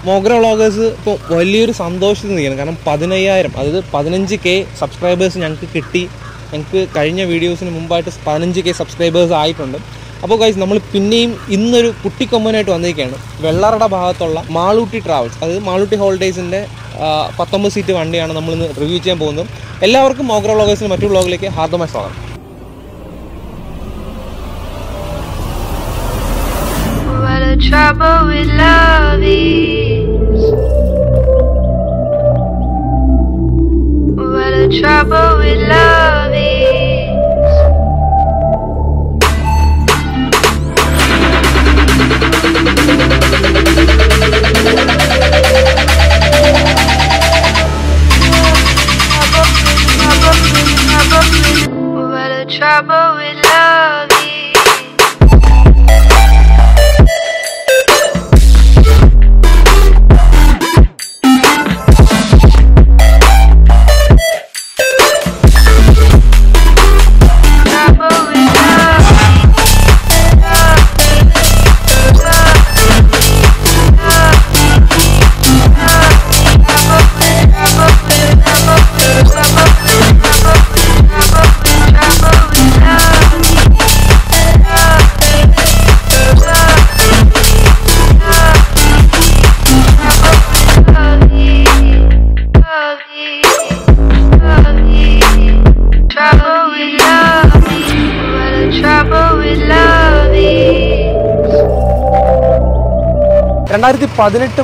Mogra vloggers ഇപ്പോൾ വലിയൊരു സന്തോഷത്തിൽ നിൽക്കുകയാണ്. കാരണം 15,000 അതായത് 15K സബ്സ്ക്രൈബേഴ്സ് ഞങ്ങൾക്ക് കിട്ടി. ഞങ്ങൾക്ക് കഴിഞ്ഞ വീഡിയോസിന് മുമ്പായിട്ട് 15K സബ്സ്ക്രൈബേഴ്സ് ആയിട്ടുണ്ട്. അപ്പോൾ ഗൈസ് നമ്മൾ പിന്നെയും ഇന്നൊരു കുട്ടിക്കൊമ്പനായിട്ട് വന്നിരിക്കുകയാണ്. വെള്ളറട ഭാഗത്തുള്ള മാളൂട്ടി ട്രാവൽസ്, അതായത് മാളൂട്ടി ഹോളിഡേയ്സിൻ്റെ 19 സീറ്റ് വണ്ടിയാണ് നമ്മളിന്ന് റിവ്യൂ ചെയ്യാൻ പോകുന്നത്. എല്ലാവർക്കും മോഗ്ര വ്ളോഗേഴ്സിന് മറ്റു വ്ളോഗിലേക്ക് ഹാർദമായ സ്വാഗതം. Trouble with love is what the trouble with love is. What the trouble with love is.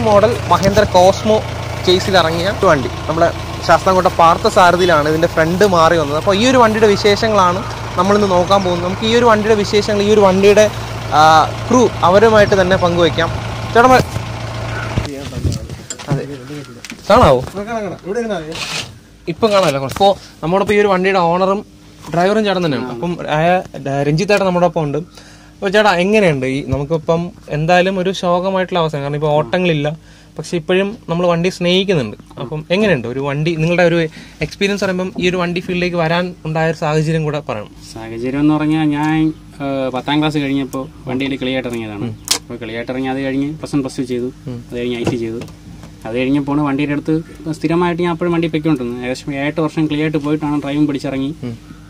Model Mahindra Cosmo ചേസിൽ ഇറങ്ങിയ വണ്ടി നമ്മുടെ ശാസ്താംകോട്ട പാർത്ഥ സാരഥിയിലാണ് ഇതിൻ്റെ ഫ്രണ്ട് മാറി വന്നത്. അപ്പോൾ ഈ ഒരു വണ്ടിയുടെ വിശേഷങ്ങളാണ് നമ്മളിന്ന് നോക്കാൻ പോകുന്നത്. നമുക്ക് ഈ ഒരു വണ്ടിയുടെ വിശേഷങ്ങൾ, ഈ ഒരു വണ്ടിയുടെ ക്രൂ അവരുമായിട്ട് തന്നെ പങ്കുവയ്ക്കാം. ചേട്ടാ അതെ കാണാവോ? ഇപ്പം കാണാമല്ലോ. അപ്പോൾ നമ്മോടൊപ്പം ഈ ഒരു വണ്ടിയുടെ ഓണറും ഡ്രൈവറും ചേട്ടൻ തന്നെയാണ്. അപ്പം രഞ്ജിത്ത് ചേട്ടൻ നമ്മുടെ ഒപ്പം ഉണ്ട്. അപ്പോൾ ചേട്ടാ എങ്ങനെയുണ്ട് ഈ നമുക്കിപ്പം എന്തായാലും ഒരു ശോകമായിട്ടുള്ള അവസ്ഥ, കാരണം ഇപ്പോൾ ഓട്ടങ്ങളില്ല, പക്ഷെ ഇപ്പോഴും നമ്മൾ വണ്ടി സ്നേഹിക്കുന്നുണ്ട്. അപ്പം എങ്ങനെയുണ്ട് ഒരു വണ്ടി, നിങ്ങളുടെ ഒരു എക്സ്പീരിയൻസ് പറയുമ്പം ഈ ഒരു വണ്ടി ഫീൽഡിലേക്ക് വരാൻ ഉണ്ടായ ഒരു സാഹചര്യം കൂടെ പറയണം. സാഹചര്യം എന്ന് പറഞ്ഞാൽ ഞാൻ 10ാം ക്ലാസ് കഴിഞ്ഞപ്പോൾ വണ്ടിയിൽ ക്ലിയായിട്ട് ഇറങ്ങിയതാണ്. അപ്പോൾ ക്ലിയായിട്ട് ഇറങ്ങി അത് കഴിഞ്ഞ് +1 ചെയ്തു, അത് കഴിഞ്ഞ് IT ചെയ്തു. അത് കഴിഞ്ഞപ്പോൾ വണ്ടിയുടെ അടുത്ത് സ്ഥിരമായിട്ട് ഞാൻ അപ്പോഴും വണ്ടി പൊയ്ക്കൊണ്ടിരുന്നു. ഏകദേശം 8 വർഷം ക്ലിയായിട്ട് പോയിട്ടാണ് ഡ്രൈവിംഗ് പഠിച്ചിറങ്ങി.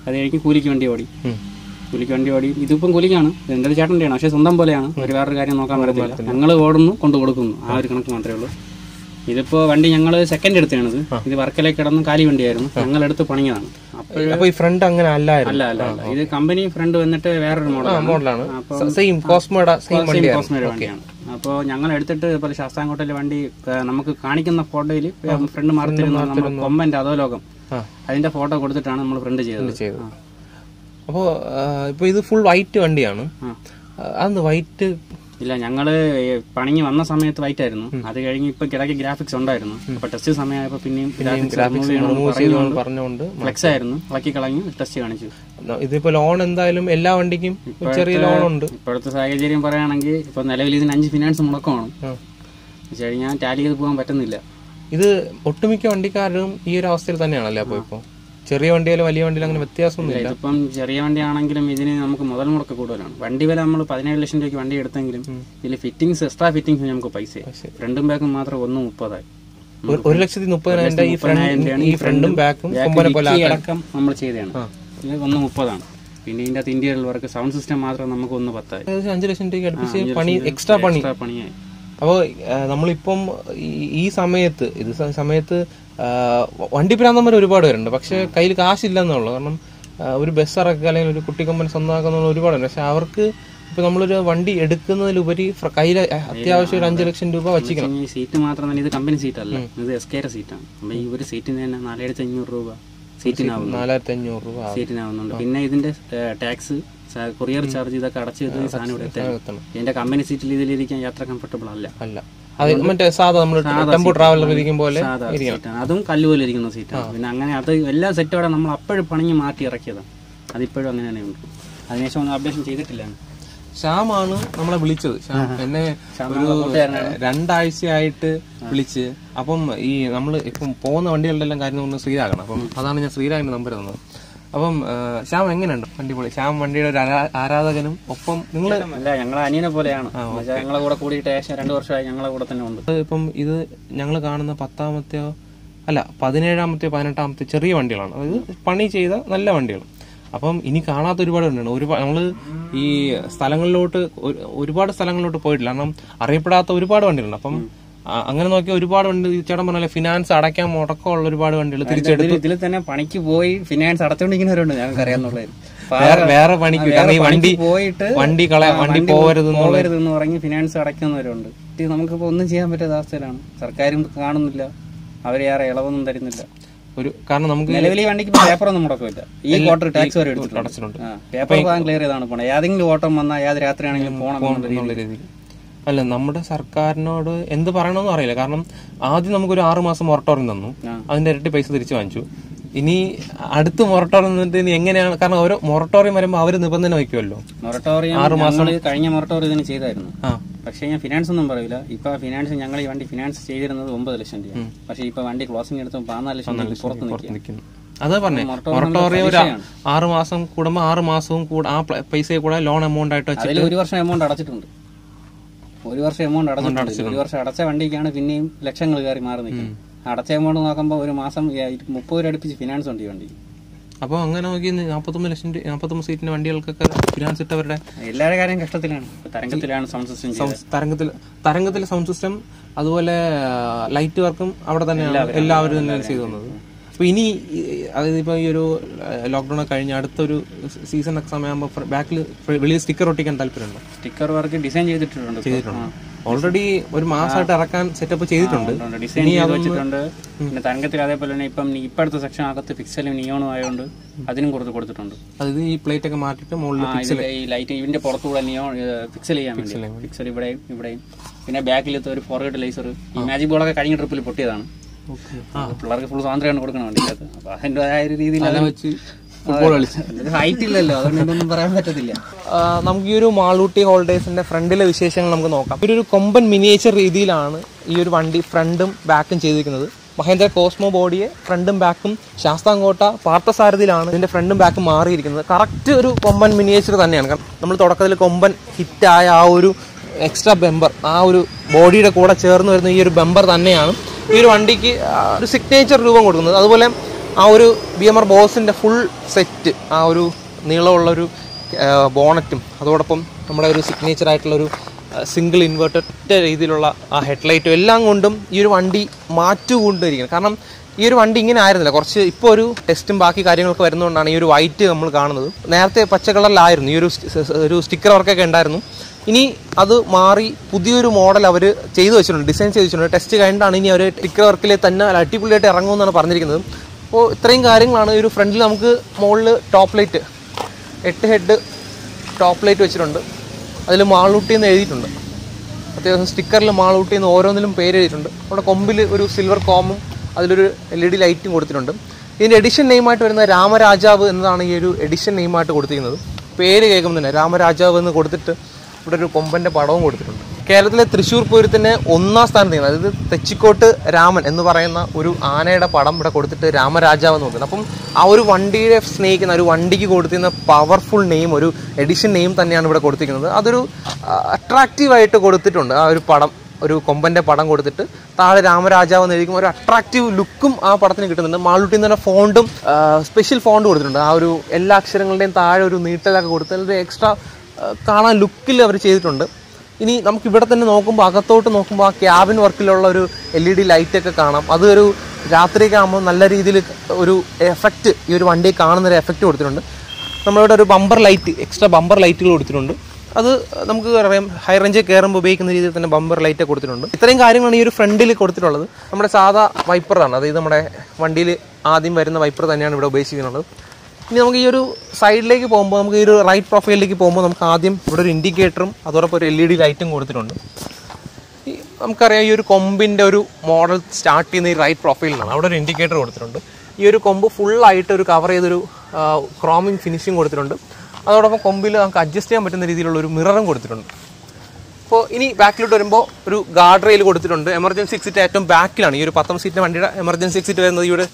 അത് കഴിഞ്ഞ് കൂലിക്ക് വണ്ടി ഓടി. ഇതിപ്പം കൂലിക്കാണ്, എൻ്റെ ഒരു ചേട്ടൻ്റെയാണ്, പക്ഷേ സ്വന്തം പോലെയാണ്. ഒരു വേറൊരു കാര്യം നോക്കാൻ പറ്റത്തില്ല. ഞങ്ങൾ ഓടുന്നു, കൊണ്ടു കൊടുക്കുന്നു, ആ ഒരു കണക്ക് മാത്രമേ ഉള്ളൂ. ഇതിപ്പോൾ വണ്ടി ഞങ്ങൾ സെക്കൻഡ് എടുത്താണിത്. ഇത് വർക്കലേക്ക് കിടന്ന് കാലി വണ്ടിയായിരുന്നു, ഞങ്ങളെടുത്ത് പണിയതാണ്. അപ്പോൾ ഈ ഫ്രണ്ട് അങ്ങനെ അല്ല, ഇത് കമ്പനി ഫ്രണ്ട് വന്നിട്ട് വേറൊരു മോഡലാണ്. വണ്ടിയാണ്. അപ്പോൾ ഞങ്ങൾ എടുത്തിട്ട് ഇപ്പോൾ ശാസ്താംകോട്ടയിലെ വണ്ടി നമുക്ക് കാണിക്കുന്ന ഫോട്ടോയിൽ ഫ്രണ്ട് മാർത്തിരുന്ന നമ്മുടെ കൊമ്പൻ്റെ അധോലോകം, അതിന്റെ ഫോട്ടോ കൊടുത്തിട്ടാണ് നമ്മൾ ഫ്രണ്ട് ചെയ്തത്. അപ്പോൾ ഇപ്പോൾ ഇത് ഫുൾ വൈറ്റ് വണ്ടിയാണ്. അതെന്ത് വൈറ്റ്? ഇല്ല, ഞങ്ങള് പണിഞ്ഞ് വന്ന സമയത്ത് വൈറ്റ് ആയിരുന്നു. അത് കഴിഞ്ഞ് ഇപ്പൊ കിടക്കി ഗ്രാഫിക്സ് ഉണ്ടായിരുന്നു. അപ്പൊ ടെസ്റ്റ് സമയമായപ്പോ പിന്നെയും പറഞ്ഞുകൊണ്ട് ഫ്ലെക്സ് ആയിരുന്നു, ഇളക്കി കളഞ്ഞ് ടെസ്റ്റ് കാണിച്ചു. ഇതിപ്പോ ലോൺ എന്തായാലും എല്ലാ വണ്ടിക്കും ചെറിയ ലോൺ ഉണ്ട്. ഇപ്പോഴത്തെ സാഹചര്യം പറയുകയാണെങ്കിൽ ഇപ്പൊ നിലവിൽ ഇതിന് 5 ഫിനാൻസ് മുടക്കമാണ്. പക്ഷേ ഞാൻ ടാലി ചെയ്ത് പോകാൻ പറ്റുന്നില്ല. ഇത് ഒട്ടുമിക്ക വണ്ടിക്കാരും ഈ ഒരു അവസ്ഥയിൽ തന്നെയാണല്ലേ? അപ്പൊ ഇപ്പൊ ചെറിയ വണ്ടിയാലും വലിയ വണ്ടിയിലും അങ്ങനെ വ്യത്യാസമൊന്നുമില്ല. ഇപ്പം ചെറിയ വണ്ടി ആണെങ്കിലും ഇതിന് നമുക്ക് മുതൽ മുടക്ക് കൂടുതലാണ്. വണ്ടി വില നമ്മൾ 17 ലക്ഷം രൂപയ്ക്ക് വണ്ടി എടുത്തെങ്കിലും ഇതിൽ ഫിറ്റിംഗ്സ്, എക്സ്ട്രാ ഫിറ്റിംഗ്സ് നമുക്ക് പൈസ ഫ്രണ്ടും ബാക്കും മാത്രം 1,30,000. 1,30,000 ഈ ഫ്രണ്ടും ബാക്കും അടക്കം നമ്മൾ ചെയ്തതാണ്. ഇത് 1,30,000. പിന്നെ ഇതിന്റെ അകത്ത് ഇന്റീരിയർ വർക്ക്, സൗണ്ട് സിസ്റ്റം മാത്രം നമുക്ക് 1,10,000. 5 ലക്ഷം രൂപയ്ക്ക് അടുപ്പിച്ച് എക്സ്ട്രാ പണിയായി. അപ്പോൾ നമ്മളിപ്പം ഈ സമയത്ത് വണ്ടി പ്രാന്തന്മാർ ഒരുപാട് പേരുണ്ട്, പക്ഷെ കയ്യിൽ കാശില്ലെന്നുള്ളൂ. കാരണം ഒരു ബസ് ഇറക്കുക അല്ലെങ്കിൽ ഒരു കുട്ടിക്കൊമ്പൻ സ്വന്തമാക്കുന്ന ഒരുപാടുണ്ട്. പക്ഷെ അവർക്ക് ഇപ്പൊ നമ്മളൊരു വണ്ടി എടുക്കുന്നതിലുപരി കയ്യിൽ അത്യാവശ്യം ഒരു 5 ലക്ഷം രൂപ വച്ചിക്കണം. ഈ സീറ്റ് മാത്രം, ഇത് കമ്പനി സീറ്റ് അല്ല, ഇത് SKയുടെ സീറ്റാണ്. അപ്പൊ ഈ ഒരു സീറ്റിന് തന്നെ 4,500 രൂപ സീറ്റിനാവുന്നു. 4,500 രൂപ സീറ്റിനാവുന്നുണ്ട്. പിന്നെ ഇതിന്റെ ടാക്സ്, കൊറിയർ ചാർജ്, ഇതൊക്കെ അടച്ച് സാധനം ഇവിടെ എത്തണം. ഇതിന്റെ കമ്പനി സീറ്റിൽ ഇതിലിരിക്കാൻ യാത്ര കംഫർട്ടബിൾ അല്ല. മറ്റേ സാധാ ടെമ്പോ ട്രാവലർ ഇരിക്കും പോലെ അതും കല്ലുപോലെ ഇരിക്കുന്ന സീറ്റാണ്. പിന്നെ അങ്ങനെ അത് എല്ലാ സെറ്റോടെ നമ്മൾ അപ്പോഴും പണിഞ്ഞ് മാറ്റി ഇറക്കിയതാണ്. അതിപ്പോഴും അങ്ങനെ തന്നെ ഉണ്ട്. അതിനുശേഷം ഒന്നും അപ്ഡേഷൻ ചെയ്തിട്ടില്ല. ശ്യാമാണ് നമ്മളെ വിളിച്ചത്. എന്നെ 2 ആഴ്ചയായിട്ട് വിളിച്ച്. അപ്പം ഈ നമ്മൾ ഇപ്പം പോകുന്ന വണ്ടികളുടെ എല്ലാം കാര്യം ഒന്ന് ശ്രീരാഗാണ്. അപ്പം അതാണ് ഞാൻ ശ്രീരാഗിന്റെ നമ്പർ തന്നത്. അപ്പം ശ്യാം എങ്ങനെയുണ്ട് വണ്ടി പൊളി? ശ്യാം വണ്ടിയുടെ ഒരു ആരാധകനും ഒപ്പം നിങ്ങൾ അല്ല ഞങ്ങളെ അനിയനെ പോലെയാണ്. ഞങ്ങളെ കൂടെ കൂടിയിട്ട് ഏകദേശം 2 വർഷമായി ഞങ്ങളെ കൂടെ തന്നെ ഉണ്ട്. ഇപ്പം ഇത് ഞങ്ങൾ കാണുന്ന 10ാമത്തെയോ അല്ല 17ാമത്തെയോ 18ാമത്തെ ചെറിയ വണ്ടികളാണ്. അതായത് പണി ചെയ്ത നല്ല വണ്ടികൾ. അപ്പം ഇനി കാണാത്ത ഒരുപാട് വണ്ടിയാണ്. നമ്മള് ഈ സ്ഥലങ്ങളിലോട്ട് ഒരുപാട് സ്ഥലങ്ങളിലോട്ട് പോയിട്ടില്ല. കാരണം അറിയപ്പെടാത്ത ഒരുപാട് വണ്ടികളുണ്ട്. അപ്പം അങ്ങനെ നോക്കിയാൽ ഒരുപാട് വണ്ടി ചേട്ടൻ പറഞ്ഞാൽ ഫിനാൻസ് അടയ്ക്കാൻ മുടക്കമുള്ള ഒരുപാട് വണ്ടികൾ തിരിച്ചെടുത്ത് ഇതിൽ തന്നെ പണിക്ക് പോയി ഫിനാൻസ് അടച്ചോണ്ടിരിക്കുന്നവരുണ്ട്. ഞങ്ങൾക്ക് അറിയാന്നുള്ളത് വേറെ പണിക്ക് ഈ വണ്ടി പോയിട്ട് വണ്ടി പോകരുതെന്ന് പറഞ്ഞ് ഫിനാൻസ് അടയ്ക്കുന്നവരുണ്ട്. നമുക്കിപ്പോ ഒന്നും ചെയ്യാൻ പറ്റാത്ത അവസ്ഥയിലാണ്. സർക്കാരും കാണുന്നില്ല, അവരെ ആരെ ഇളവൊന്നും തരുന്നില്ല. കാരണം നമുക്ക് നിലവിൽ ഈ വണ്ടിക്ക് പേപ്പറൊന്നും മുടക്കില്ല. ഈ ക്വാർട്ടർ ടാക്സ് വരെ എടുത്തിട്ടുണ്ട്. പേപ്പർ ഭാഗം ക്ലിയർ ചെയ്താണ് പോണത്. ഏതെങ്കിലും ഓട്ടം വന്നാൽ ഏത് രാത്രിയാണെങ്കിലും പോകണം എന്നുള്ള രീതിയിൽ. അല്ല, നമ്മുടെ സർക്കാരിനോട് എന്ത് പറയണമെന്നും അറിയില്ല. കാരണം ആദ്യം നമുക്കൊരു 6 മാസം മൊറട്ടോറിയം തന്നു, അതിന്റെ ഇരട്ടി പൈസ തിരിച്ചു വാങ്ങിച്ചു. ഇനി അടുത്ത മൊറട്ടോറിയം ഇനി എങ്ങനെയാണ്? കാരണം ഓരോ മൊറട്ടോറിയം വരുമ്പോൾ അവര് നിബന്ധന വയ്ക്കുമല്ലോ. മൊറട്ടോറിയം 6 മാസം കഴിഞ്ഞ മൊറട്ടോറിയം ഇതിന് ചെയ്തായിരുന്നു. പക്ഷെ ഞാൻ ഫിനാൻസ് ഒന്നും പറയില്ല. ഇപ്പൊ ഫിനാൻസ് ഞങ്ങൾ ഈ വണ്ടി ഫിനാൻസ് ചെയ്തിരുന്നത് 9 ലക്ഷം രൂപ. പക്ഷെ ഇപ്പൊ വണ്ടി ക്ലോസിംഗ് എടുത്ത് 14 ലക്ഷം പുറത്ത് നിൽക്കുന്നു. അതാ പറഞ്ഞേ, മൊറട്ടോറിയം ഒരു 6 മാസം കൂടുമ്പോ 6 മാസവും കൂടെ ആ പൈസയെ കൂടെ ലോൺ എമൗണ്ട് ആയിട്ട് വെച്ചിട്ട് 1 വർഷം എമൗണ്ട് അടച്ചിട്ടുണ്ട്. 1 വർഷം എമൗണ്ട് അടച്ചിട്ടുണ്ട്. 1 വർഷം അടച്ച വണ്ടിക്കാണ് പിന്നെയും ലക്ഷങ്ങൾ കയറി മാറി നിൽക്കുന്നത്. അടച്ച എമൗണ്ട് നോക്കുമ്പോൾ ഒരു മാസം 30 രൂപ അടുപ്പിച്ച് ഫിനാൻസ് ഉണ്ട് ഈ വണ്ടി. അപ്പൊ അങ്ങനെ നോക്കി 49 സീറ്റിന്റെ വണ്ടികൾക്കൊക്കെ ഫിനാൻസ് ഇട്ടവരുടെ എല്ലാവരുടെ കാര്യം കഷ്ടത്തിലാണ്. തരംഗത്തിലാണ് സൗണ്ട് സിസ്റ്റം, തരംഗത്തിലെ സൗണ്ട് സിസ്റ്റം, അതുപോലെ ലൈറ്റ് വർക്കും അവിടെ തന്നെയാണ് എല്ലാവരും തന്നെ ചെയ്തു തന്നത്. അപ്പൊ ഇനി അതായത് ഇപ്പൊ ഈ ഒരു ലോക്ക്ഡൌൺ കഴിഞ്ഞ അടുത്തൊരു സീസൺ ഒക്കെ സമയമാകുമ്പോൾ ബാക്കിൽ വലിയ സ്റ്റിക്കർ ഒട്ടിക്കാൻ താല്പര്യമുണ്ടോ? സ്റ്റിക്കർ വർക്ക് ഡിസൈൻ ചെയ്തിട്ടുണ്ട്. ഓൾറെഡി ഒരു മാസമായിട്ട് ഇറക്കാൻ സെറ്റപ്പ് ചെയ്തിട്ടുണ്ട്, ഡിസൈൻ ചെയ്ത് വെച്ചിട്ടുണ്ട്. പിന്നെ തരംഗത്തിൽ അതേപോലെ തന്നെ ഇപ്പോഴത്തെ സെക്ഷൻ അകത്ത് പിക്സലും നിയോണും ആയതുകൊണ്ട് അതിനും കൊടുത്തിട്ടുണ്ട്. അതായത് ഈ പ്ലേറ്റ് ഒക്കെ മാറ്റിട്ട് മുകളിൽ ഈ ലൈറ്റ് ഇതിന്റെ പുറത്തുകൂടെ നിയോൺ പിക്സൽ ചെയ്യാൻ വേണ്ടി പിക്സൽ ഇവിടെയും പിന്നെ ബാക്കിലത്തെ ഒരു ഫോർവേഡ് ലേസർ. ഈ മാജിക് ബോളൊക്കെ കഴിഞ്ഞ ട്രിപ്പിൽ പൊട്ടിയതാണ്. പിള്ളേർക്ക് ഫുൾ സ്വാതന്ത്ര്യമാണ് കൊടുക്കണം വണ്ടിക്കകത്ത്. അപ്പൊ അതിൻ്റെതായ ഒരു രീതിയിൽ ഹൈറ്റ് ഇല്ലല്ലോ, അതുകൊണ്ട് ഇതൊന്നും പറയാൻ പറ്റത്തില്ല. നമുക്ക് ഈ ഒരു മാളൂട്ടി ഹോൾഡേഴ്സിന്റെ ഫ്രണ്ടിലെ വിശേഷങ്ങൾ നമുക്ക് നോക്കാം. ഒരു കൊമ്പൻ മിനിയേച്ചർ രീതിയിലാണ് ഈ ഒരു വണ്ടി ഫ്രണ്ടും ബാക്കും ചെയ്തിരിക്കുന്നത്. മഹേന്ദ്ര കോസ്മോ ബോഡിയെ ഫ്രണ്ടും ബാക്കും ശാസ്താംകോട്ട പാർത്ഥസാരഥിയിലാണ് ഇതിന്റെ ഫ്രണ്ടും ബാക്കും മാറിയിരിക്കുന്നത്. കറക്റ്റ് ഒരു കൊമ്പൻ മിനിയേച്ചർ തന്നെയാണ്. കാരണം നമ്മൾ തുടക്കത്തിൽ കൊമ്പൻ ഹിറ്റായ ആ ഒരു എക്സ്ട്രാ ബെമ്പർ, ആ ഒരു ബോഡിയുടെ കൂടെ ചേർന്ന് വരുന്ന ഈ ഒരു ബെമ്പർ തന്നെയാണ് ഈ ഒരു വണ്ടിക്ക് ഒരു സിഗ്നേച്ചർ രൂപം കൊടുക്കുന്നത്. അതുപോലെ ആ ഒരു BMR ബോസിന്റെ ഫുൾ സെറ്റ്, ആ ഒരു നീളമുള്ളൊരു ബോണറ്റും അതോടൊപ്പം നമ്മുടെ ഒരു സിഗ്നേച്ചർ ആയിട്ടുള്ള ഒരു സിംഗിൾ ഇൻവേർട്ടഡ് രീതിയിലുള്ള ആ ഹെഡ്ലൈറ്റും എല്ലാം കൊണ്ടും ഈ ഒരു വണ്ടി മാറ്റുകൊണ്ടിരിക്കുന്നത്. കാരണം ഈ ഒരു വണ്ടി ഇങ്ങനെ ആയിരുന്നില്ല, കുറച്ച് ഇപ്പോൾ ഒരു ടെസ്റ്റും ബാക്കി കാര്യങ്ങളൊക്കെ വരുന്നതുകൊണ്ടാണ് ഈ ഒരു വൈറ്റ് നമ്മൾ കാണുന്നത്. നേരത്തെ പച്ച കളറിലായിരുന്നു, ഈ ഒരു സ്റ്റിക്കർ വർക്കൊക്കെ ഉണ്ടായിരുന്നു. ഇനി അത് മാറി പുതിയൊരു മോഡൽ അവർ ചെയ്തു വെച്ചിട്ടുണ്ട്, ഡിസൈൻ ചെയ്ത് വെച്ചിട്ടുണ്ട്. ടെസ്റ്റ് കഴിഞ്ഞിട്ടാണ് ഇനി അവർ സ്റ്റിക്കർ വർക്കിൽ തന്നെ അടിപൊളിയായിട്ട് ഇറങ്ങുമെന്നാണ് പറഞ്ഞിരിക്കുന്നത്. അപ്പോൾ ഇത്രയും കാര്യങ്ങളാണ്. ഈ ഒരു ഫ്രണ്ടിൽ നമുക്ക് മുകളിൽ top light 8 head top light വെച്ചിട്ടുണ്ട്. അതിൽ മാളൂട്ടി എന്ന് എഴുതിയിട്ടുണ്ട്. അത്യാവശ്യം സ്റ്റിക്കറിൽ മാളൂട്ടി എന്ന് ഓരോന്നിലും പേര് എഴുതിയിട്ടുണ്ട്. അവിടെ കൊമ്പിൽ ഒരു സിൽവർ കോമും അതിലൊരു LED ലൈറ്റും കൊടുത്തിട്ടുണ്ട്. ഇതിൻ്റെ എഡിഷൻ നെയിമായിട്ട് വരുന്നത് രാമരാജാവ് എന്നതാണ് ഈ ഒരു എഡിഷൻ നെയിമായിട്ട് കൊടുത്തിരിക്കുന്നത്. പേര് കേൾക്കുമ്പോൾ തന്നെ രാമരാജാവ് എന്ന് കൊടുത്തിട്ട് ഇവിടെ ഒരു കൊമ്പൻ്റെ പടവും കൊടുത്തിട്ടുണ്ട്. കേരളത്തിലെ തൃശ്ശൂർ പൂരത്തിന് 1ാം സ്ഥാനത്ത് നിൽക്കുന്നത്, അതായത് തെച്ചിക്കോട്ട് രാമൻ എന്ന് പറയുന്ന ഒരു ആനയുടെ പടം ഇവിടെ കൊടുത്തിട്ട് രാമരാജാവ് എന്ന് നോക്കുന്നത്. അപ്പം ആ ഒരു വണ്ടിയെ സ്നേഹിക്കുന്ന ഒരു വണ്ടിക്ക് കൊടുത്തിരുന്ന പവർഫുൾ നെയിം, ഒരു എഡിഷൻ നെയിം തന്നെയാണ് ഇവിടെ കൊടുത്തിരിക്കുന്നത്. അതൊരു അട്രാക്റ്റീവായിട്ട് കൊടുത്തിട്ടുണ്ട്. ആ ഒരു പടം, ഒരു കൊമ്പൻ്റെ പടം കൊടുത്തിട്ട് താഴെ രാമരാജാവ് എന്ന് എഴുതിക്കുമ്പോൾ ഒരു അട്രാക്റ്റീവ് ലുക്കും ആ പടത്തിന് കിട്ടുന്നുണ്ട്. മാളൂട്ടി എന്ന് പറഞ്ഞ ഫോണ്ടും സ്പെഷ്യൽ ഫോണ്ട് കൊടുത്തിട്ടുണ്ട്. ആ ഒരു എല്ലാ അക്ഷരങ്ങളുടെയും താഴെ ഒരു നീട്ടലൊക്കെ കൊടുത്തിട്ട് എക്സ്ട്രാ കാണാൻ ലുക്കിൽ അവർ ചെയ്തിട്ടുണ്ട്. ഇനി നമുക്ക് ഇവിടെ തന്നെ നോക്കുമ്പോൾ, അകത്തോട്ട് നോക്കുമ്പോൾ ആ ക്യാബിൻ വർക്കിലുള്ള ഒരു LED ലൈറ്റൊക്കെ കാണാം. അതൊരു രാത്രിയൊക്കെ ആകുമ്പോൾ നല്ല രീതിയിൽ ഒരു എഫക്റ്റ് ഈ ഒരു വണ്ടിയിൽ കാണുന്നൊരു എഫക്റ്റ് കൊടുത്തിട്ടുണ്ട്. നമ്മളിവിടെ ഒരു ബമ്പർ ലൈറ്റ്, എക്സ്ട്രാ ബമ്പർ ലൈറ്റുകൾ കൊടുത്തിട്ടുണ്ട്. അത് നമുക്ക് അറിയാം, ഹൈ റേഞ്ചിൽ കയറുമ്പോൾ ഉപയോഗിക്കുന്ന രീതിയിൽ തന്നെ ബമ്പർ ലൈറ്റ് കൊടുത്തിട്ടുണ്ട്. ഇത്രയും കാര്യങ്ങളാണ് ഈ ഒരു ഫ്രണ്ടിൽ കൊടുത്തിട്ടുള്ളത്. നമ്മുടെ സാധാ വൈപ്പറാണ്, അതായത് നമ്മുടെ വണ്ടിയിൽ ആദ്യം വരുന്ന വൈപ്പർ തന്നെയാണ് ഇവിടെ ഉപയോഗിച്ചിരിക്കുന്നത്. ഇനി നമുക്ക് ഈ ഒരു സൈഡിലേക്ക് പോകുമ്പോൾ, നമുക്ക് ഈ ഒരു റൈറ്റ് പ്രൊഫൈലിലേക്ക് പോകുമ്പോൾ നമുക്ക് ആദ്യം ഇവിടെ ഒരു ഇൻഡിക്കേറ്ററും അതോടൊപ്പം ഒരു LED ലൈറ്റും കൊടുത്തിട്ടുണ്ട്. നമുക്കറിയാം ഈ ഒരു കൊമ്പിൻ്റെ ഒരു മോഡൽ സ്റ്റാർട്ട് ചെയ്യുന്ന ഈ റൈറ്റ് പ്രൊഫൈലിലാണ്. അവിടെ ഒരു ഇൻഡിക്കേറ്റർ കൊടുത്തിട്ടുണ്ട്. ഈ ഒരു കൊമ്പ് ഫുള്ളായിട്ട് ഒരു കവർ ചെയ്തൊരു ക്രോമിങ് ഫിനിഷിങ് കൊടുത്തിട്ടുണ്ട്. അതോടൊപ്പം കൊമ്പിൽ നമുക്ക് അഡ്ജസ്റ്റ് ചെയ്യാൻ പറ്റുന്ന രീതിയിലുള്ള ഒരു മിററും കൊടുത്തിട്ടുണ്ട്. അപ്പോൾ ഇനി ബാക്കിലോട്ട് വരുമ്പോൾ ഒരു ഗാർഡ് റെയിൽ കൊടുത്തിട്ടുണ്ട്. എമർജൻസി എക്സിറ്റ് ഏറ്റവും ബാക്കിലാണ്. ഈ ഒരു 19 സീറ്റിൻ്റെ വണ്ടിയുടെ എമർജൻസി എക്സിറ്റ് വരുന്നത് ഈ ഒരു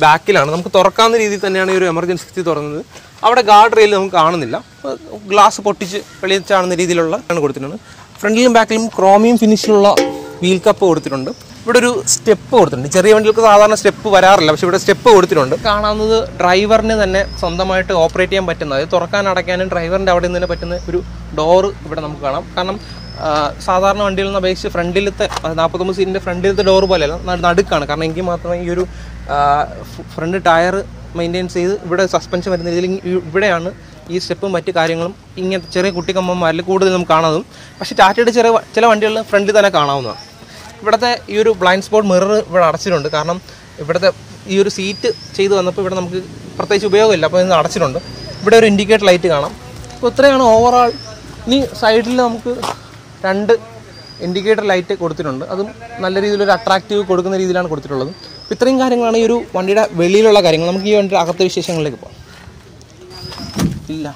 ബാക്കിലാണ്. നമുക്ക് തുറക്കാവുന്ന രീതിയിൽ തന്നെയാണ് ഈ ഒരു എമർജൻസി എക്സിറ്റ് തുറന്നത്. അവിടെ ഗാർഡ് റെയിൽ നമുക്ക് കാണുന്നില്ല, ഗ്ലാസ് പൊട്ടിച്ച് വെളിച്ചാണെന്ന രീതിയിലുള്ള ആണ് കൊടുത്തിട്ടുണ്ട്. ഫ്രണ്ടിലും ബാക്കിലും ക്രോമിയം ഫിനിഷിലുള്ള വീൽ കപ്പ് കൊടുത്തിട്ടുണ്ട്. ഇവിടെ ഒരു സ്റ്റെപ്പ് കൊടുത്തിട്ടുണ്ട്. ചെറിയ വണ്ടികൾക്ക് സാധാരണ സ്റ്റെപ്പ് വരാറില്ല, പക്ഷേ ഇവിടെ സ്റ്റെപ്പ് കൊടുത്തിട്ടുണ്ട്. കാണാവുന്നത് ഡ്രൈവറിന് തന്നെ സ്വന്തമായിട്ട് ഓപ്പറേറ്റ് ചെയ്യാൻ പറ്റുന്ന, അതായത് തുറക്കാൻ അടയ്ക്കാനും ഡ്രൈവറിൻ്റെ അവിടെ നിന്ന് തന്നെ പറ്റുന്ന ഒരു ഡോറ് ഇവിടെ നമുക്ക് കാണാം. കാരണം സാധാരണ വണ്ടികളിൽ നിന്ന് അപേക്ഷിച്ച് ഫ്രണ്ടിലത്തെ 49 സീറ്റിൻ്റെ ഫ്രണ്ടിലത്തെ ഡോറ് പോലെയല്ല, നടുക്കാണ്. കാരണം എങ്കിൽ മാത്രമേ ഈ ഒരു ഫ്രണ്ട് ടയർ മെയിൻറ്റെയിൻ ചെയ്ത് ഇവിടെ സസ്പെൻഷൻ വരുന്ന രീതിയിൽ ഇവിടെയാണ് ഈ സ്റ്റെപ്പും മറ്റു കാര്യങ്ങളും ഇങ്ങനത്തെ ചെറിയ കുട്ടിക്കമ്പന്മാരിൽ കൂടുതൽ നമുക്ക് കാണാതും. പക്ഷേ ടാറ്റയുടെ ചില വണ്ടികളിൽ ഫ്രണ്ടിൽ തന്നെ കാണാവുന്നതാണ്. ഇവിടുത്തെ ഈ ഒരു ബ്ലൈൻഡ് സ്പോട്ട് മിറർ ഇവിടെ അടച്ചിട്ടുണ്ട്. കാരണം ഇവിടുത്തെ ഈ ഒരു സീറ്റ് ചെയ്ത് വന്നപ്പോൾ ഇവിടെ നമുക്ക് പ്രത്യേകിച്ച് ഉപയോഗമില്ല, അപ്പോൾ ഇത് അടച്ചിട്ടുണ്ട്. ഇവിടെ ഒരു ഇൻഡിക്കേറ്റർ ലൈറ്റ് കാണാം. അപ്പോൾ ഇത്രയാണ് ഓവറാൾ. ഇനി സൈഡിൽ നമുക്ക് 2 ഇൻഡിക്കേറ്റർ ലൈറ്റ് കൊടുത്തിട്ടുണ്ട്. അതും നല്ല രീതിയിലൊരു അട്രാക്റ്റീവ് കൊടുക്കുന്ന രീതിയിലാണ് കൊടുത്തിട്ടുള്ളത്. അപ്പോൾ ഇത്രയും കാര്യങ്ങളാണ് ഈ ഒരു വണ്ടിയുടെ വെളിയിലുള്ള കാര്യങ്ങൾ. നമുക്ക് ഈ വണ്ടിയുടെ അകത്തെ വിശേഷങ്ങളിലേക്ക് പോകാം. ഇല്ല,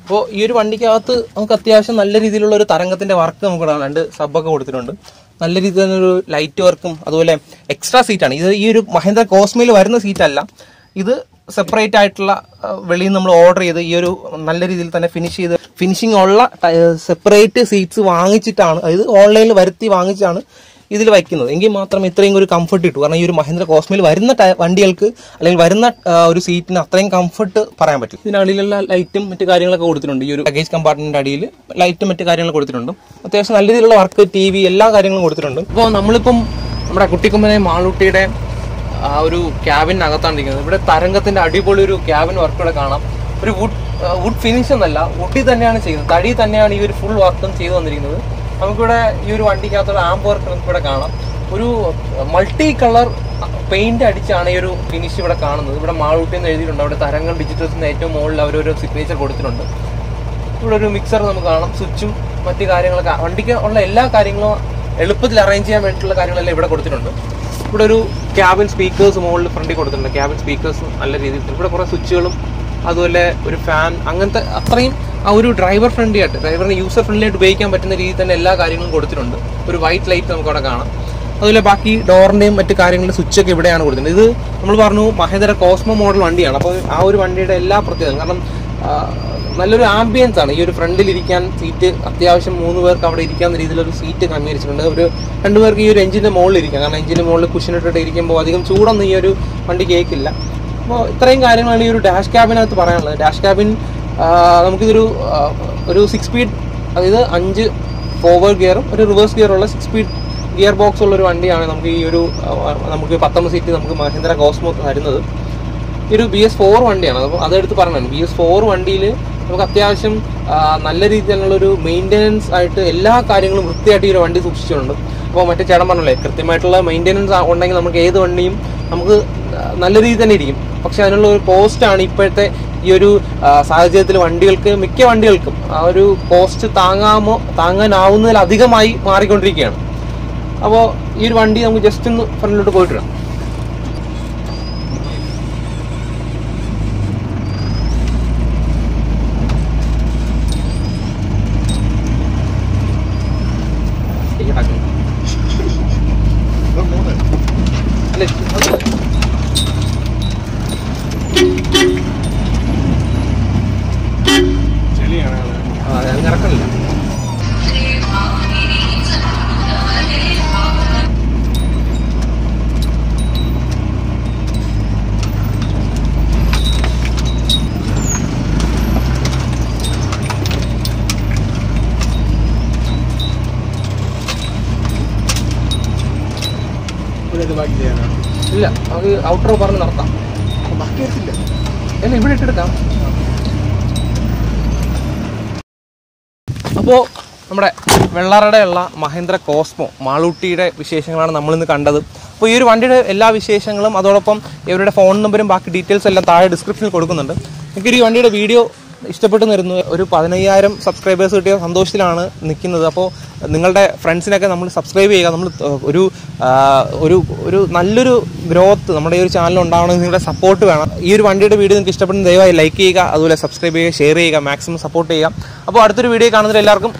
അപ്പോൾ ഈ ഒരു വണ്ടിക്കകത്ത് നമുക്ക് അത്യാവശ്യം നല്ല രീതിയിലുള്ള ഒരു തരംഗത്തിൻ്റെ വർക്ക് നമുക്ക് കാണാം. 2 സബ്ബൊക്കെ കൊടുത്തിട്ടുണ്ട്. നല്ല രീതിയിൽ തന്നെ ഒരു ലൈറ്റ് വർക്കും അതുപോലെ എക്സ്ട്രാ സീറ്റാണ് ഇത്. ഈ ഒരു മഹീന്ദ്ര കോസ്മയിൽ വരുന്ന സീറ്റല്ല ഇത്, സെപ്പറേറ്റ് ആയിട്ടുള്ള വെളിയിൽ നിന്ന് നമ്മൾ ഓർഡർ ചെയ്ത് ഈ ഒരു നല്ല രീതിയിൽ തന്നെ ഫിനിഷിംഗ് ഉള്ള സെപ്പറേറ്റ് സീറ്റ്സ് വാങ്ങിച്ചിട്ടാണ്, അതായത് ഓൺലൈനിൽ വരുത്തി വാങ്ങിച്ചാണ് ഇതിൽ വയ്ക്കുന്നത്. എങ്കിൽ മാത്രം ഇത്രയും ഒരു കംഫർട്ട് കിട്ടും. കാരണം ഈ ഒരു മഹീന്ദ്ര കോസ്മയിൽ വരുന്ന വണ്ടികൾക്ക് അല്ലെങ്കിൽ വരുന്ന ഒരു സീറ്റിന് അത്രയും കംഫർട്ട് പറയാൻ പറ്റും. ഇതിനടിയിലുള്ള ലൈറ്റും മറ്റു കാര്യങ്ങളൊക്കെ കൊടുത്തിട്ടുണ്ട്. ഈ ഒരു ലഗേജ് കമ്പാർട്ട്മെന്റിന്റെ അടിയിൽ ലൈറ്റും മറ്റു കാര്യങ്ങൾ കൊടുത്തിട്ടുണ്ട്. അത്യാവശ്യം നല്ല രീതിയിലുള്ള വർക്ക്, TV എല്ലാ കാര്യങ്ങളും കൊടുത്തിട്ടുണ്ട്. അപ്പോൾ നമ്മളിപ്പം നമ്മുടെ കുട്ടിക്കൊമ്പനെ മാളൂട്ടിയുടെ ആ ഒരു ക്യാബിനകത്താണ് ഇരിക്കുന്നത്. ഇവിടെ തരംഗത്തിന്റെ അടിപൊളി ഒരു ക്യാബിൻ വർക്ക് ഇവിടെ കാണാം. ഒരു വുഡ് ഫിനിഷ് എന്നല്ല, വുഡിൽ തന്നെയാണ് ചെയ്യുന്നത്. തടി തന്നെയാണ് ഈ ഒരു ഫുൾ വർക്കും ചെയ്തു വന്നിരിക്കുന്നത്. നമുക്കിവിടെ ഈ ഒരു വണ്ടിക്കകത്തുള്ള ആംപ് വർക്ക് നമുക്കിവിടെ കാണാം. ഒരു മൾട്ടി കളർ പെയിന്റ് അടിച്ചാണ് ഈ ഒരു ഫിനിഷ് ഇവിടെ കാണുന്നത്. ഇവിടെ മാളൂട്ടി എന്ന് എഴുതിയിട്ടുണ്ട്. അവിടെ തരംഗം ഡിജിറ്റൽസിന്റെ ഏറ്റവും മുകളിൽ അവരൊരു സിഗ്നേച്ചർ കൊടുത്തിട്ടുണ്ട്. ഇവിടെ ഒരു മിക്സർ നമുക്ക് കാണാം, സ്വിച്ചും മറ്റു കാര്യങ്ങളൊക്കെ. വണ്ടിക്ക് ഉള്ള എല്ലാ കാര്യങ്ങളും എളുപ്പത്തിൽ അറേഞ്ച് ചെയ്യാൻ വേണ്ടിയിട്ടുള്ള കാര്യങ്ങളെല്ലാം ഇവിടെ കൊടുത്തിട്ടുണ്ട്. ഇവിടെ ഒരു ക്യാബിൻ സ്പീക്കേഴ്സ് മുകളിൽ ഫ്രണ്ടിൽ കൊടുത്തിട്ടുണ്ട്. ക്യാബിൻ സ്പീക്കേഴ്സ് നല്ല രീതിയിൽ. ഇവിടെ കുറേ സ്വിച്ചുകളും അതുപോലെ ഒരു ഫാൻ, അങ്ങനത്തെ അത്രയും ആ ഒരു ഡ്രൈവർ ഫ്രണ്ട്ലി ആയിട്ട്, ഡ്രൈവറിന് യൂസർ ഫ്രണ്ട്ലി ആയിട്ട് ഉപയോഗിക്കാൻ പറ്റുന്ന രീതിയിൽ തന്നെ എല്ലാ കാര്യങ്ങളും കൊടുത്തിട്ടുണ്ട്. ഒരു വൈറ്റ് ലൈറ്റ് നമുക്ക് അവിടെ കാണാം. അതുപോലെ ബാക്കി ഡോറിൻ്റെയും മറ്റു കാര്യങ്ങളുടെ സ്വിച്ചൊക്കെ ഇവിടെയാണ് കൊടുത്തിട്ടുണ്ട്. ഇത് നമ്മൾ പറഞ്ഞു മഹീന്ദ്ര കോസ്മോ മോഡൽ വണ്ടിയാണ്. അപ്പോൾ ആ ഒരു വണ്ടിയുടെ എല്ലാ പ്രത്യേകതയും, കാരണം നല്ലൊരു ആംബിയൻസ് ആണ്. ഈ ഒരു ഫ്രണ്ടിലിരിക്കാൻ സീറ്റ് അത്യാവശ്യം 3 പേർക്ക് അവിടെ ഇരിക്കാവുന്ന രീതിയിലൊരു സീറ്റ് ക്രമീകരിച്ചിട്ടുണ്ട്. ഒരു 2 പേർക്ക് ഈ ഒരു എഞ്ചിൻ്റെ മുകളിൽ ഇരിക്കാം. കാരണം എഞ്ചിൻ്റെ മുകളിൽ കുഷനിട്ടിട്ട് ഇരിക്കുമ്പോൾ അധികം ചൂടൊന്നും ഈ ഒരു വണ്ടി കേൾക്കില്ല. അപ്പോൾ ഇത്രയും കാര്യങ്ങളാണ് ഈ ഒരു ഡാഷ് ക്യാബിനകത്ത് പറയാനുള്ളത്. ഡാഷ് ക്യാബിൻ നമുക്കിതൊരു 6 സ്പീഡ്, അതായത് 5 ഫോർവേഡ് ഗിയറും ഒരു റിവേഴ്സ് ഗിയറുള്ള 6 സ്പീഡ് ഗിയർ ബോക്സ് ഉള്ളൊരു വണ്ടിയാണ് നമുക്ക് ഈ ഒരു 19 സീറ്റ് നമുക്ക് മഹീന്ദ്ര കോസ്മോ തരുന്നത്. ഈ ഒരു BS4 വണ്ടിയാണ്. അപ്പോൾ അതെടുത്ത് പറഞ്ഞാണ്, BS4 വണ്ടിയിൽ നമുക്ക് അത്യാവശ്യം നല്ല രീതിയിലുള്ളൊരു മെയിൻ്റെനൻസ് ആയിട്ട് എല്ലാ കാര്യങ്ങളും വൃത്തിയായിട്ട് ഈ ഒരു വണ്ടി സൂക്ഷിച്ചിട്ടുണ്ട്. അപ്പോൾ മറ്റേ ചേട്ടൻ പറഞ്ഞല്ലേ, കൃത്യമായിട്ടുള്ള മെയിൻ്റെനൻസ് ഉണ്ടെങ്കിൽ നമുക്ക് ഏത് വണ്ടിയും നമുക്ക് നല്ല രീതിയിൽ തന്നെ ഇരിക്കും. പക്ഷെ അതിനുള്ള ഒരു കോസ്റ്റാണ് ഇപ്പോഴത്തെ ഈ ഒരു സാഹചര്യത്തിൽ മിക്ക വണ്ടികൾക്കും ആ ഒരു കോസ്റ്റ് താങ്ങാനാവുന്നതിലധികമായി മാറിക്കൊണ്ടിരിക്കുകയാണ്. അപ്പോൾ ഈ ഒരു വണ്ടി നമുക്ക് ജസ്റ്റ് ഒന്ന് ഫ്രണ്ടിലോട്ട് പോയിട്ടിടാം. ഇറക്കണില്ല. ഇല്ല, അത് ഔട്ടർ പറഞ്ഞ് നടത്താം. ബാക്കി എത്തില്ല, അല്ല ഇവിടെ ഇട്ടെടുക്കാം. അപ്പോൾ നമ്മുടെ വെള്ളറടയുള്ള മഹീന്ദ്ര കോസ്മോ മാളൂട്ടിയുടെ വിശേഷങ്ങളാണ് നമ്മളിന്ന് കണ്ടത്. അപ്പോൾ ഈ ഒരു വണ്ടിയുടെ എല്ലാ വിശേഷങ്ങളും അതോടൊപ്പം ഇവരുടെ ഫോൺ നമ്പറും ബാക്കി ഡീറ്റെയിൽസ് എല്ലാം താഴെ ഡിസ്ക്രിപ്ഷനിൽ കൊടുക്കുന്നുണ്ട്. നിങ്ങൾക്ക് ഈ വണ്ടിയുടെ വീഡിയോ ഇഷ്ടപ്പെട്ടു വരുന്നു. ഒരു 15,000 സബ്സ്ക്രൈബേഴ്സ് കിട്ടിയ സന്തോഷത്തിലാണ് നിൽക്കുന്നത്. അപ്പോൾ നിങ്ങളുടെ ഫ്രണ്ട്സിനൊക്കെ നമ്മൾ സബ്സ്ക്രൈബ് ചെയ്യുക. നമ്മൾ ഒരു നല്ലൊരു ഗ്രോത്ത് നമ്മുടെ ഈ ഒരു ചാനൽ ഉണ്ടാവണമെങ്കിൽ നിങ്ങളുടെ സപ്പോർട്ട് വേണം. ഈ ഒരു വണ്ടിയുടെ വീഡിയോ നിങ്ങൾക്ക് ഇഷ്ടപ്പെടുന്ന ദയവായി ലൈക്ക് ചെയ്യുക, അതുപോലെ സബ്സ്ക്രൈബ് ചെയ്യുക, ഷെയർ ചെയ്യുക, മാക്സിമം സപ്പോർട്ട് ചെയ്യുക. അപ്പോൾ അടുത്തൊരു വീഡിയോ കാണുന്നതിൽ എല്ലാവർക്കും